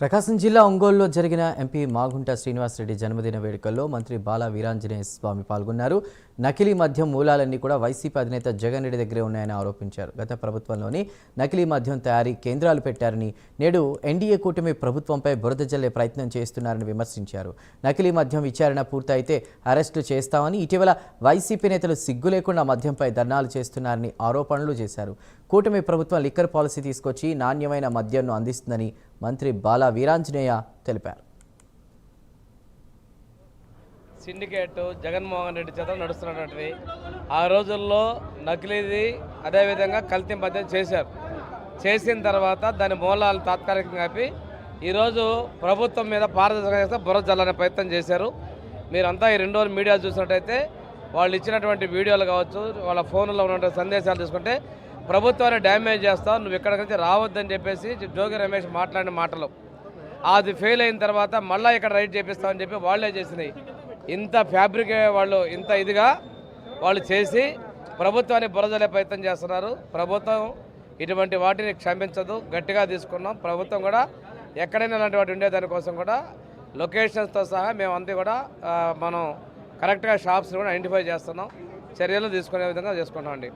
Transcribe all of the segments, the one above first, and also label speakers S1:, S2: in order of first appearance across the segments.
S1: ప్రకాశం జిల్లా ఒంగోలులో జరిగిన ఎంపీ మాగుంట శ్రీనివాసరెడ్డి జన్మదిన వేడుకల్లో మంత్రి బాల వీరాంజనేయ స్వామి పాల్గొన్నారు. నకిలీ మద్యం మూలాలన్నీ కూడా వైసీపీ అధినేత జగన్ రెడ్డి దగ్గరే ఉన్నాయని ఆరోపించారు. గత ప్రభుత్వంలోని నకిలీ మద్యం తయారీ కేంద్రాలు పెట్టారని, నేడు ఎన్డీఏ కూటమి ప్రభుత్వంపై బురద జల్లే ప్రయత్నం చేస్తున్నారని విమర్శించారు. నకిలీ మద్యం విచారణ పూర్తయితే అరెస్టు చేస్తామని, ఇటీవల వైసీపీ నేతలు సిగ్గు లేకుండా మద్యంపై ధర్నాలు చేస్తున్నారని ఆరోపణలు చేశారు. కూటమి ప్రభుత్వం లిక్కర్ పాలసీ తీసుకొచ్చి నాణ్యమైన మద్యంను అందిస్తుందని మంత్రి బాల వీరాంజనేయ తెలిపారు.
S2: సిండికేట్ జగన్మోహన్ రెడ్డి చేత నడుస్తున్నటువంటిది. ఆ రోజుల్లో నకిలీది అదేవిధంగా కల్తీ మద్యం చేశారు. చేసిన తర్వాత దాని మూలాలు తాత్కాలికంగా ఆపి ఈరోజు ప్రభుత్వం మీద పారదర్శకంగా బురద జల్లనే ప్రయత్నం చేశారు. మీరంతా ఈ 2 రోజులు మీడియా చూసినట్టయితే వాళ్ళు ఇచ్చినటువంటి వీడియోలు కావచ్చు, వాళ్ళ ఫోన్లో ఉన్నటువంటి సందేశాలు తీసుకుంటే ప్రభుత్వాన్ని డ్యామేజ్ చేస్తావు, నువ్వు ఇక్కడి నుంచి రావద్దని చెప్పేసి జోగి రమేష్ మాట్లాడిన మాటలు అది ఫెయిల్ అయిన తర్వాత మళ్ళీ ఇక్కడ రైట్ చేపిస్తామని చెప్పి వాళ్ళే చేసినాయి. ఇంత ఫ్యాబ్రిక్ వాళ్ళు ఇంత ఇదిగా వాళ్ళు చేసి ప్రభుత్వాన్ని బురదలే ప్రయత్నం చేస్తున్నారు. ప్రభుత్వం ఇటువంటి వాటిని క్షమించదు, గట్టిగా తీసుకున్నాం. ప్రభుత్వం కూడా ఎక్కడైనా ఇలాంటి వాటి ఉండేదానికోసం కూడా లొకేషన్స్తో సహా మేమంతా కూడా మనం కరెక్ట్గా షాప్స్ని కూడా ఐడెంటిఫై చేస్తున్నాం, చర్యలు తీసుకునే విధంగా చేసుకుంటామండి.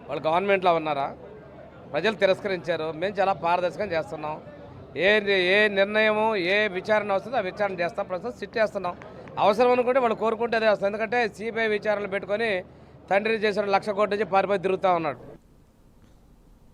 S2: వాళ్ళు గవర్నమెంట్లో ఉన్నారా, ప్రజలు తిరస్కరించారు, మేము చాలా పారదర్శకంగా చేస్తున్నాం. ఏ నిర్ణయము ఏ విచారణ వస్తుందో ఆ విచారణ చేస్తాం. ప్రస్తుతం సిట్ చేస్తున్నాం. అవసరం అనుకుంటే వాళ్ళు కోరుకుంటే అదే వస్తుంది. ఎందుకంటే సిబిఐ విచారణలు పెట్టుకొని తండ్రి చేసిన 1,00,000 కోట్ల నుంచి పారిపోయి తిరుగుతూ ఉన్నాడు.